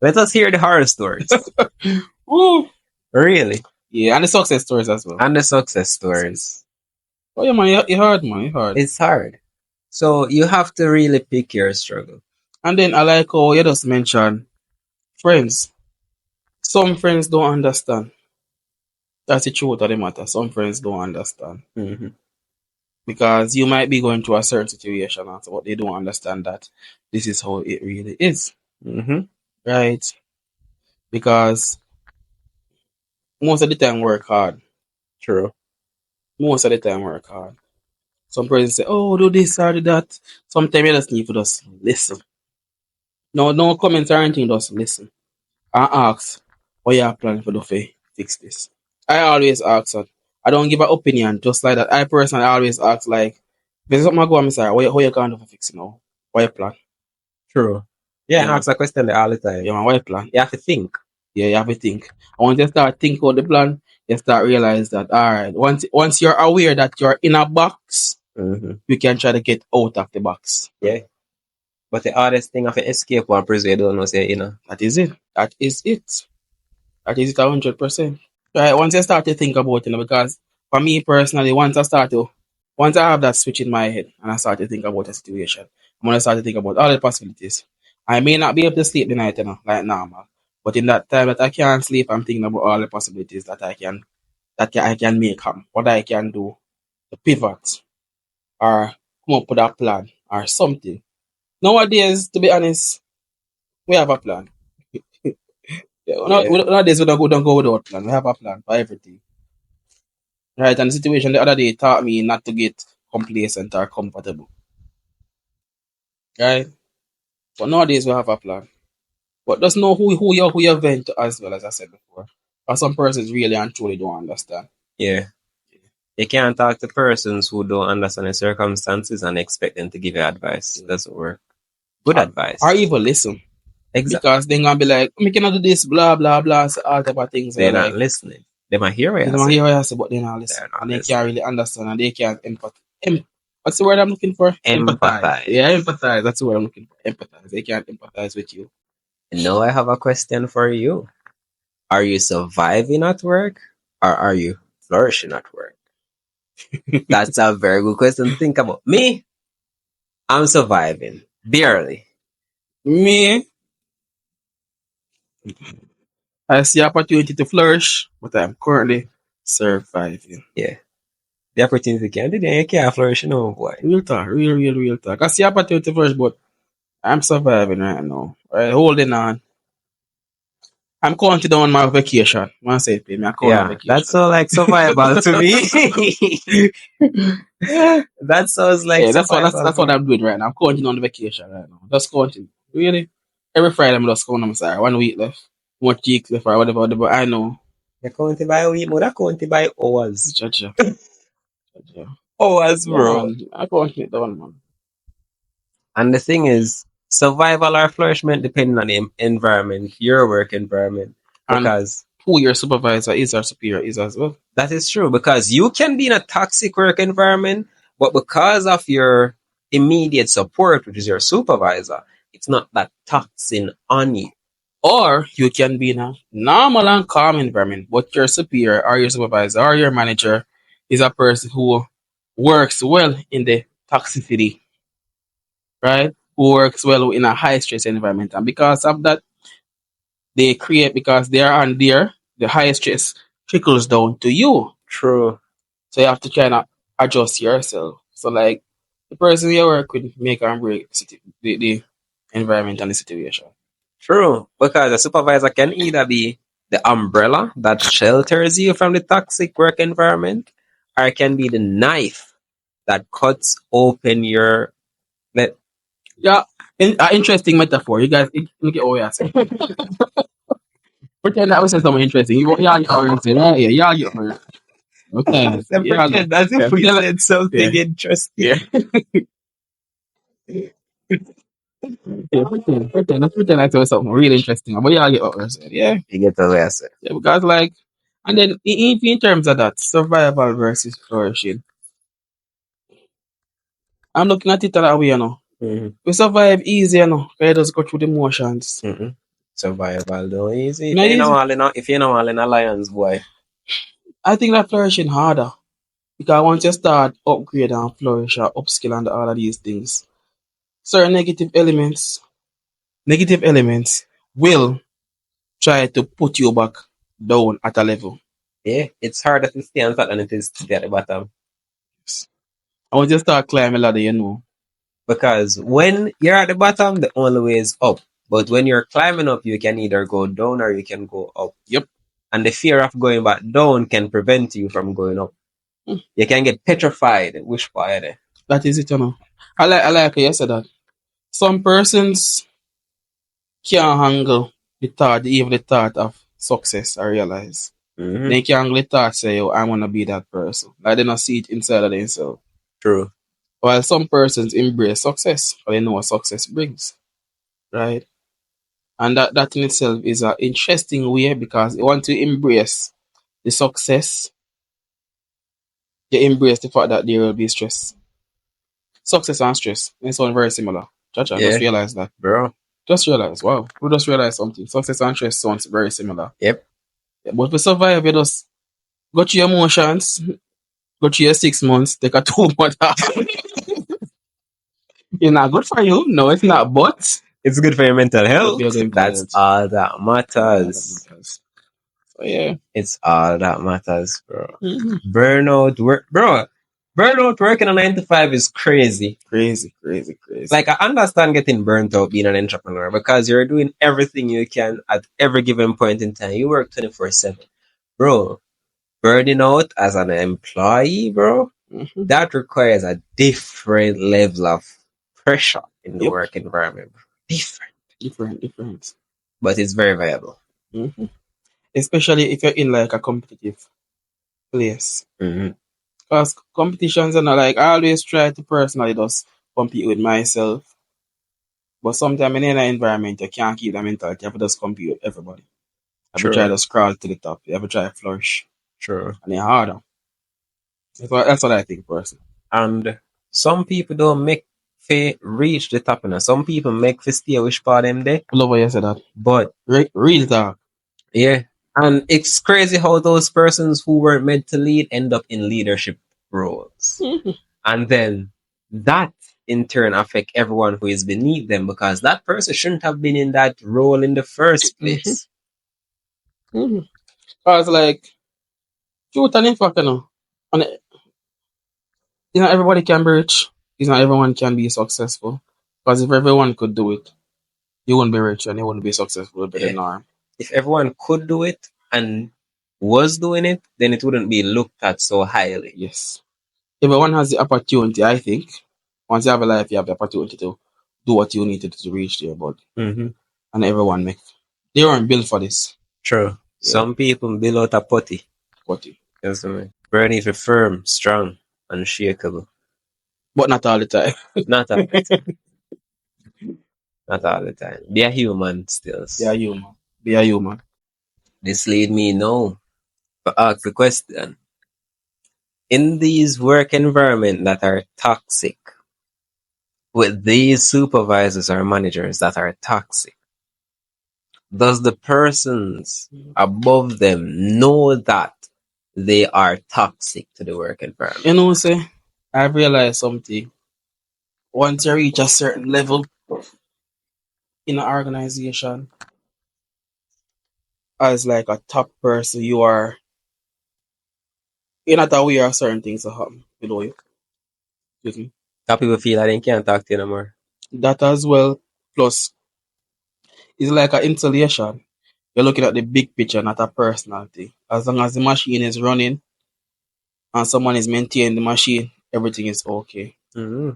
Let us hear the horror stories. Woo. Really. Yeah, and the success stories as well. And the success stories. Oh yeah, man, it's hard, man. It's hard. It's hard. So you have to really pick your struggle. And then I like how you just mentioned friends. Some friends don't understand. That's the truth of the matter. Some friends don't understand. Mm-hmm. Because you might be going through a certain situation, but they don't understand that this is how it really is. Mm-hmm. Right? Because most of the time work hard. True. Most of the time work hard. Some persons say, oh, do this or do that. Sometimes you just need to just listen. No comments or anything, just listen. And ask, what you are planning for to fix this? I always ask that. I don't give an opinion just like that. I personally always ask, like, if there's something I go and say, how you going to fix it now? What you plan? True. Yeah, I ask that question all the time. Yeah, man, what you plan? You have to think. Yeah, you have to think. And once you start thinking about the plan, you start realize that, all right, once you're aware that you're in a box, you can try to get out of the box. Yeah. But the hardest thing of an escape one person you don't know say, That is it. That is it 100%. Right, once you start to think about it, because for me personally, once I have that switch in my head and I start to think about the situation, I'm gonna start to think about all the possibilities. I may not be able to sleep the night, like normal. But in that time that I can't sleep, I'm thinking about all the possibilities that I can make happen. What I can do to pivot or come up with a plan or something. Nowadays, to be honest, we have a plan. Nowadays, we don't go without plan. We have a plan for everything. Right, and the situation the other day taught me not to get complacent or comfortable. Right? But nowadays we have a plan. But just know who you vent to as well, as I said before. Because some persons really and truly don't understand. Yeah. You can't talk to persons who don't understand the circumstances and expect them to give you advice. It doesn't work. Good advice. Or even listen. Exactly. Because they're gonna be like, we cannot do this, blah blah blah, so all type of things. They're not listening. They might hear what you say. But they're not listening. And they can't really understand and they can't empathize. What's the word I'm looking for? Empathize. Yeah, empathize. That's the word I'm looking for. Empathize. They can't empathize with you. Now I have a question for you. Are you surviving at work or are you flourishing at work? That's a very good question to think about. Me, I'm surviving. Barely. Me, I see opportunity to flourish, but I'm currently surviving. Yeah. The opportunity can't do that. You can't flourish, boy. Real talk, real talk. I see opportunity first, but I'm surviving right now. Right, holding on. I'm counting down my vacation. Once I pay me, I'm counting on Yeah, that's vacation. so like survival to me. That sounds like Yeah, survival that's to what me. I'm doing right now. I'm counting on the vacation right now. Just counting. Really? Every Friday I'm just counting. I'm sorry. 1 week left. 1 week left or whatever. I know. You're counting by week, more. That counting by hours. Judge. Judge. Hours, Yeah, bro. man. I'm counting it down, man. And the thing is, survival or flourishment depending on the environment, your work environment. And Because who your supervisor is or superior is as well. that is true. Because you can be in a toxic work environment, but because of your immediate support, which is your supervisor, it's not that toxin on you. Or you can be in a normal and calm environment, but your superior or your supervisor or your manager is a person who works well in the toxicity, right? Who works well in a high stress environment. And because of that, they create, because they are on there, the high stress trickles down to you. True. So you have to kind of adjust yourself. So, like, the person you work with make and break the environment and the situation. True. Because a supervisor can either be the umbrella that shelters you from the toxic work environment, or it can be the knife that cuts open your let. Yeah, interesting metaphor. You guys, look at what I say. Pretend that was something interesting. Yeah, you say that. Yeah, you okay. Yeah, Pretend as yeah, if we pretend, said something yeah, interesting. yeah, yeah. Let's pretend like there was something really interesting. But yeah, get what I said. Yeah, You get the lesson. yeah, because like, and then in terms of that, survival versus flourishing, I'm looking at it that way, you know. Mm-hmm. We survive easy, you know. We just go through the motions. Mm-mm. Survival don't easy. If Not you know easy. all in a, if you know all in a lions, boy. I think that flourishing harder because once you start upgrade and flourish or upskill and all of these things, certain negative elements will try to put you back down at a level. Yeah, it's harder to stay on top than it is to stay at the bottom. And once you start climbing ladder, you know. Because when you're at the bottom, the only way is up. But when you're climbing up, you can either go down or you can go up. Yep. And the fear of going back down can prevent you from going up. Mm. You can get petrified. Wish for it. That is it, you know. I like how you said that. Some persons can't handle even the thought of success, I realize. Mm-hmm. They can't handle the thought, say, oh, I want to be that person. Like, they don't see it inside of themselves. True. While some persons embrace success, but they know what success brings, right? And that in itself is an interesting way because you want to embrace the success, you embrace the fact that there will be stress. Success and stress, they sound very similar. Chacha, Yeah, just realize that. bro. Just realize, wow, we just realize something. Success and stress sounds very similar. Yep. Yeah, but to survive, you just go through your emotions, go through your 6 months, take a 2 month off. It's not good for you. No, it's not, but It's good for your mental but health. build mental That's health. all that Yeah, that matters. matters. So yeah. It's all that matters, bro. Mm-hmm. Burnout work, bro. Burnout working a 9 to 5 is crazy. Crazy. Like I understand getting burnt out being an entrepreneur because you're doing everything you can at every given point in time. You work 24/7, bro. Burning out as an employee, bro, Mm-hmm. that requires a different level of pressure in the Yep. work environment. Different. But it's very viable. Mm-hmm. Especially if you're in like a competitive place. Mm-hmm. Because competitions are not like, I always try to personally just compete with myself. But sometimes in any environment, you can't keep that mentality. You have to just compete with everybody. You have to try True. to scroll to the top. You have to try to flourish. True. And it's harder. That's what I think, personally. And some people don't make for reach the top, and some people make for stay which part them there. I love how you said that. But Real talk. yeah, and it's crazy how those persons who weren't meant to lead end up in leadership roles, Mm-hmm. and then that in turn affect everyone who is beneath them because that person shouldn't have been in that role in the first place. Mm-hmm. Because like, truth and in fact, you know, and not everybody can be rich. It's not everyone can be successful. Because if everyone could do it, you wouldn't be rich and you wouldn't be successful. It would be the Yeah. norm. If everyone could do it and was doing it, then it wouldn't be looked at so highly. Yes. Everyone has the opportunity, I think. Once you have a life, you have the opportunity to do what you need to do to reach there. But Mm-hmm. and everyone they weren't built for this. True. Yeah. Some people build out a putty. Putty. Yes, man. Bernie for firm, strong, unshakable. But not all the time. Not all the time. Not all the time. Be a human still. Be a human. Be a human. This lead me now to ask the question. In these work environment that are toxic, with these supervisors or managers that are toxic, does the persons above them know that they are toxic to the work environment? You know, say, I've realized something. Once you reach a certain level in an organization, as like a top person, you're not aware of certain things that happen below you. Excuse me. That people feel like they can't talk to you anymore. That as well. Plus, it's like an installation. You're looking at the big picture, not a personal thing. As long as the machine is running and someone is maintaining the machine, everything is okay. Mm-hmm.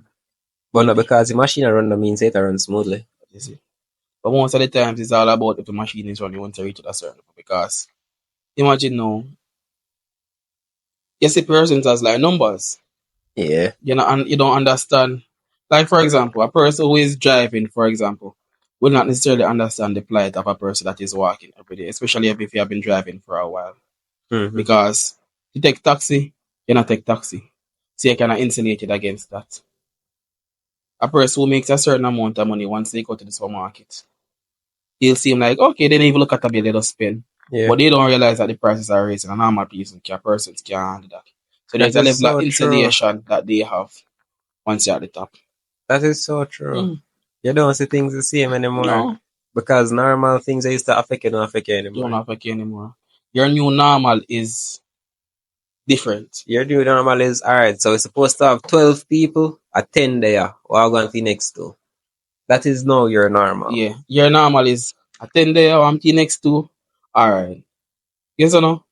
But not because the machine run, that means it run smoothly. You see. But most of the times, it's all about if the machine is running once you reach a certain level. Because imagine now, you see persons as like numbers. Yeah. You know, and you don't understand. Like, for example, a person who is driving, for example, will not necessarily understand the plight of a person that is walking every day, especially if you have been driving for a while. Mm-hmm. Because you take taxi, you not take taxi. So you cannot insulate it against that. A person who makes a certain amount of money once they go to the supermarket, he'll seem like, okay, they don't even look at the bill, they just spend. Yeah. But they don't realize that the prices are raising and normal persons can't handle that. So there's a level of insulation that they have once you're at the top. That is so true. You don't see things the same anymore. No. Because normal things that used to affect you don't affect you anymore. Don't affect you anymore. Your new normal is different. Your new normal is, alright, so we're supposed to have 12 people at 10 there. We're going to the next two. That is now your normal. Yeah. Your normal is at 10 there, I'm the next two. Alright. Yes or no?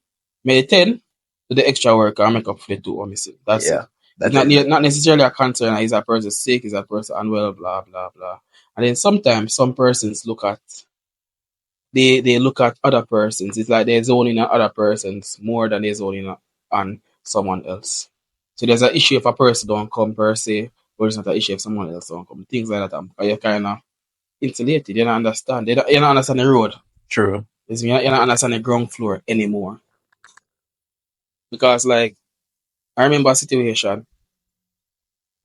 May 10 do the extra work and make up for the two I'm missing. That's it. It's not necessarily a concern. Is that person sick? Is that person unwell? Blah, blah, blah. And then sometimes some persons look at they look at other persons. It's like they're zoning on other persons more than they're zoning on someone else. So there's an issue if a person don't come per se, but it's not an issue if someone else don't come. Things like that. You're kind of insulated. You don't understand. You don't understand the road. True. You don't understand the ground floor anymore. Because like, I remember a situation.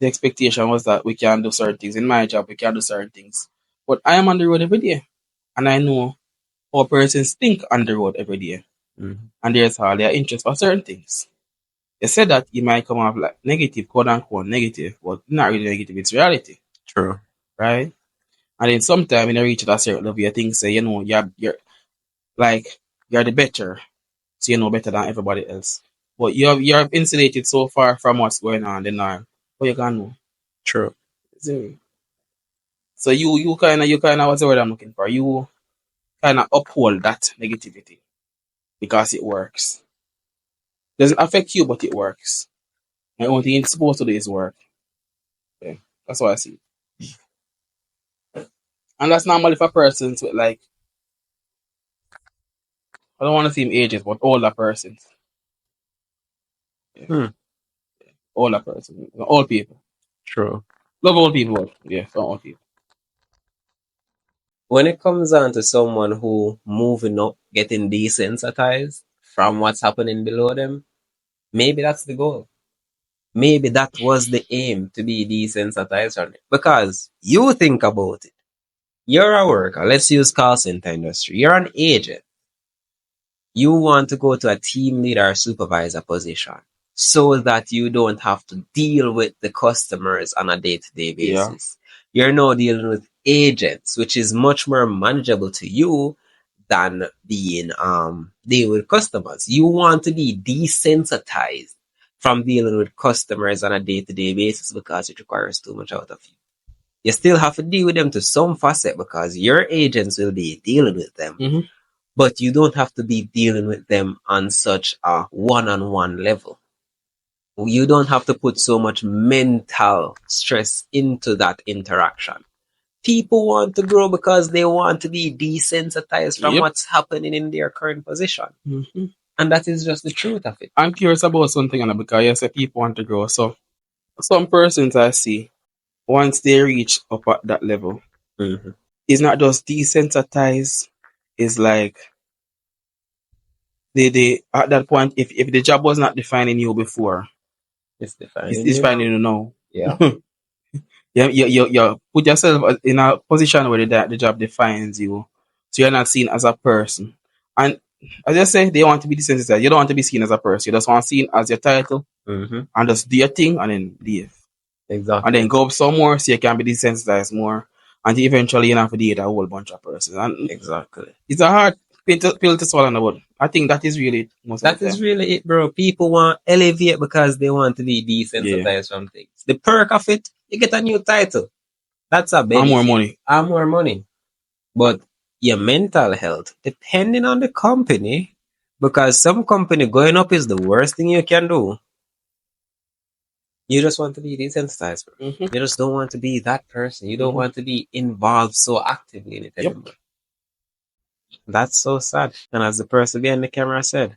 The expectation was that we can do certain things. In my job, we can do certain things. But I am on the road every day. And I know how persons think on the road every day. Mm-hmm. And there's all their interest for certain things. They said that it might come off like negative, quote unquote negative, but not really negative, it's reality. True. Right? And then sometime when you reach a certain level, you think say, you're like you're the better. So you know better than everybody else. But you're insulated so far from what's going on in the norm. But you can't know. True. So you kinda what's the word I'm looking for? You kinda uphold that negativity because it works. Doesn't affect you, but it works. And the only thing it's supposed to do is work. Okay. That's what I see. And that's normal for persons with like I don't want to see him ages, but older persons. Yeah. Older persons. Old people. True. Love old people. Yeah, some old people. When it comes down to someone who moving up, getting desensitized from what's happening below them, maybe that's the goal. Maybe that was the aim, to be desensitized from it. Because you think about it. You're a worker. Let's use call center industry. You're an agent. You want to go to a team leader or supervisor position so that you don't have to deal with the customers on a day-to-day basis. You're now dealing with agents, which is much more manageable to you than being dealing with customers. You want to be desensitized from dealing with customers on a day-to-day basis because it requires too much out of you. You still have to deal with them to some facet because your agents will be dealing with them, but you don't have to be dealing with them on such a one-on-one level. You don't have to put so much mental stress into that interaction. People want to grow because they want to be desensitized from what's happening in their current position. And that is just the truth of it. I'm curious about something, Anna, because you say people want to grow. So some persons I see, once they reach up at that level, it's not just desensitized, it's like they at that point, if the job was not defining you before, It's it's defining defining you now. Yeah. You put yourself in a position where the job defines you, so you're not seen as a person. And as I say, they want to be desensitized. You don't want to be seen as a person. You just want to seen as your title and just do your thing and then leave. Exactly. And then go up some more so you can be desensitized more. And eventually you have to deal with a whole bunch of persons. And Exactly. it's a hard pill to swallow, but I think that is really it most of That the is time. really it, bro. People want elevate because they want to be desensitized from things. The perk of it, you get a new title. That's a benefit. And more money. And more money. But your mental health, depending on the company, because some company going up is the worst thing you can do. You just want to be desensitized, bro. You just don't want to be that person. You don't want to be involved so actively in it anymore. That's so sad. And as the person behind the camera said,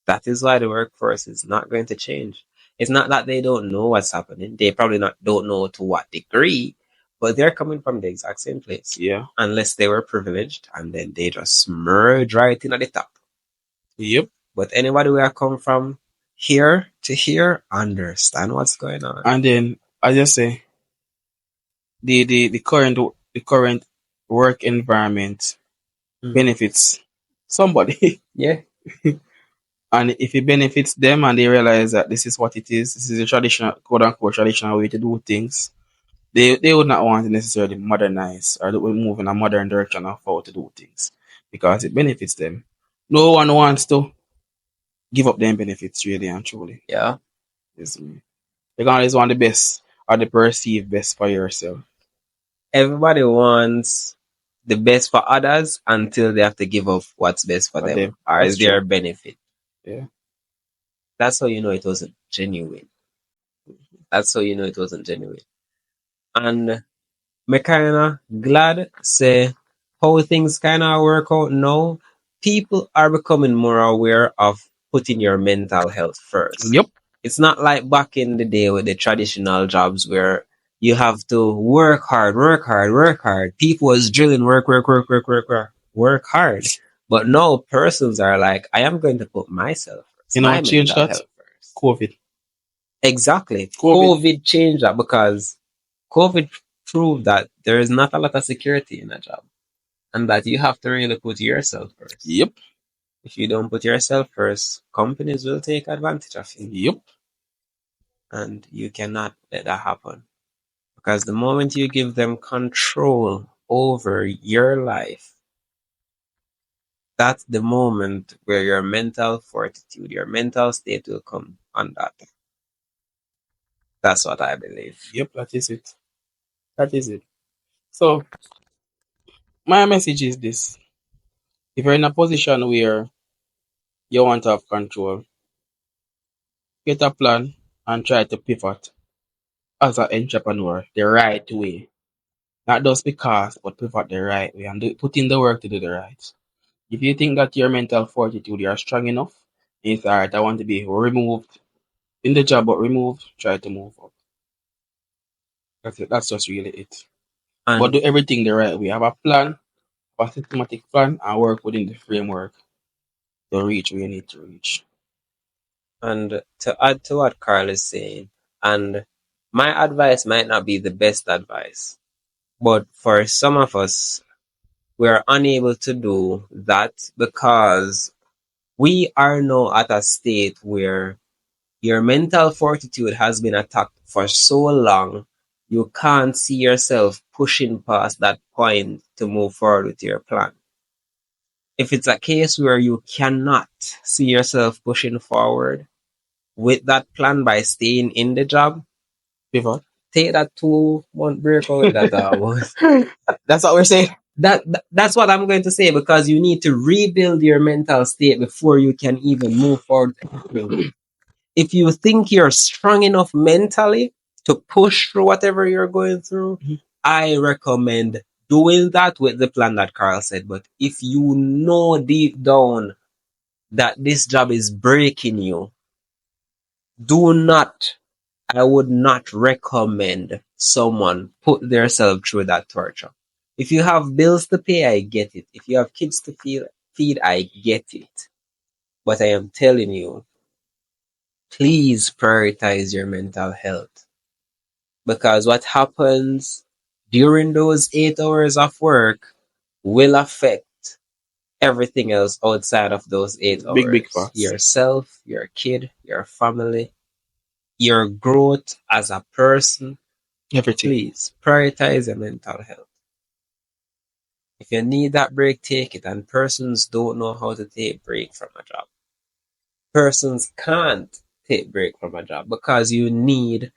that is why the workforce is not going to change. It's not that they don't know what's happening. They probably don't know to what degree, but they're coming from the exact same place. Yeah. Unless they were privileged and then they just merge right in at the top. Yep. But anybody where I come from here to here understand what's going on. And then I just say the current work environment benefits somebody. Yeah. And if it benefits them and they realize that this is what it is, this is a traditional, quote unquote, traditional way to do things, they would not want to necessarily modernize or move in a modern direction of how to do things because it benefits them. No one wants to give up their benefits, really and truly. Yeah. Yes, me. You can always want the best or the perceived best for yourself. Everybody wants the best for others until they have to give up what's best for them. Or is there a benefit? Yeah. That's how you know it wasn't genuine. That's how you know it wasn't genuine. And me kinda glad say how things kinda work out now. People are becoming more aware of putting your mental health first. Yep. It's not like back in the day with the traditional jobs where you have to work hard, work hard, work hard. People was drilling work hard. But now persons are like, I am going to put myself first. You know my what changed mental that? health first. COVID. Exactly. COVID changed that because COVID proved that there is not a lot of security in a job and that you have to really put yourself first. Yep. If you don't put yourself first, companies will take advantage of you. Yep. And you cannot let that happen. Because the moment you give them control over your life, that's the moment where your mental fortitude, your mental state will come on that. That's what I believe. Yep, that is it. That is it. So, my message is this. If you're in a position where you want to have control, get a plan and try to pivot as an entrepreneur the right way. Not just because, but pivot the right way and put in the work to do the right. If you think that your mental fortitude, you're strong enough, it's alright, I want to be removed in the job, but removed, try to move up. That's it. That's just really it. But do everything the right way. Have a plan, a systematic plan, and work within the framework to reach where you need to reach. And to add to what Carl is saying, and my advice might not be the best advice, but for some of us, we are unable to do that because we are now at a state where your mental fortitude has been attacked for so long, you can't see yourself pushing past that point to move forward with your plan. If it's a case where you cannot see yourself pushing forward, with that plan by staying in the job, Pivot. take that 2 month break away that was. That's what we're saying. That's what I'm going to say, because you need to rebuild your mental state before you can even move forward. If you think you're strong enough mentally to push through whatever you're going through, I recommend doing that with the plan that Carl said. But if you know deep down that this job is breaking you, I would not recommend someone put themselves through that torture. If you have bills to pay, I get it. If you have kids to feed, I get it. But I am telling you, please prioritize your mental health. Because what happens during those 8 hours of work will affect everything else outside of those eight Big hours. facts. Yourself, your kid, your family, your growth as a person. Everything. Please prioritize your mental health. If you need that break, take it. And persons don't know how to take break from a job. Persons can't take break from a job because you need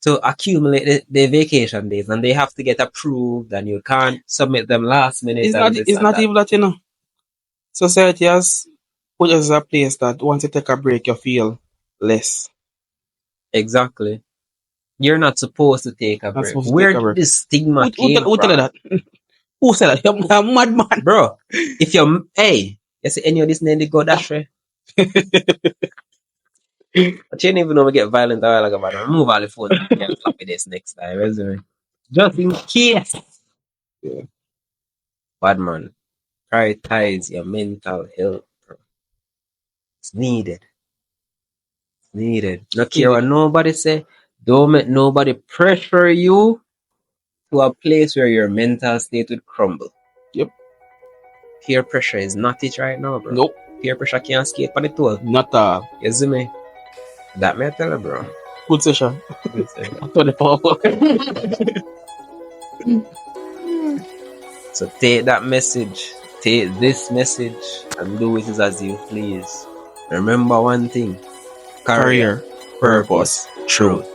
to accumulate the vacation days, and they have to get approved, and you can't submit them last minute and this It's and not that. even that, you know. Society has put us as a place that once you take a break, you feel less. Exactly. You're not supposed to take a Not break. supposed to Where take a did break. this stigma came Who tell you from? that? Who said that? You're a madman. Bro, if you're, hey, you see any of this name, they go that way. But you didn't even know we get violent a while ago, man. Remove all the phones and you can slap me this next time, isn't it? Just in case. Yeah. Bad man, prioritize your mental health, bro. It's needed. It's needed. No care what nobody say. Don't make nobody pressure you to a place where your mental state would crumble. Yep. Peer pressure is not it right now, bro. Nope. Peer pressure can't skate on the toll. Not all. You see me? That may I tell you, bro. Good session. Good session. After the power. So take that message, take this message, and do it as you please. Remember one thing: career, Career, purpose, purpose, truth. truth.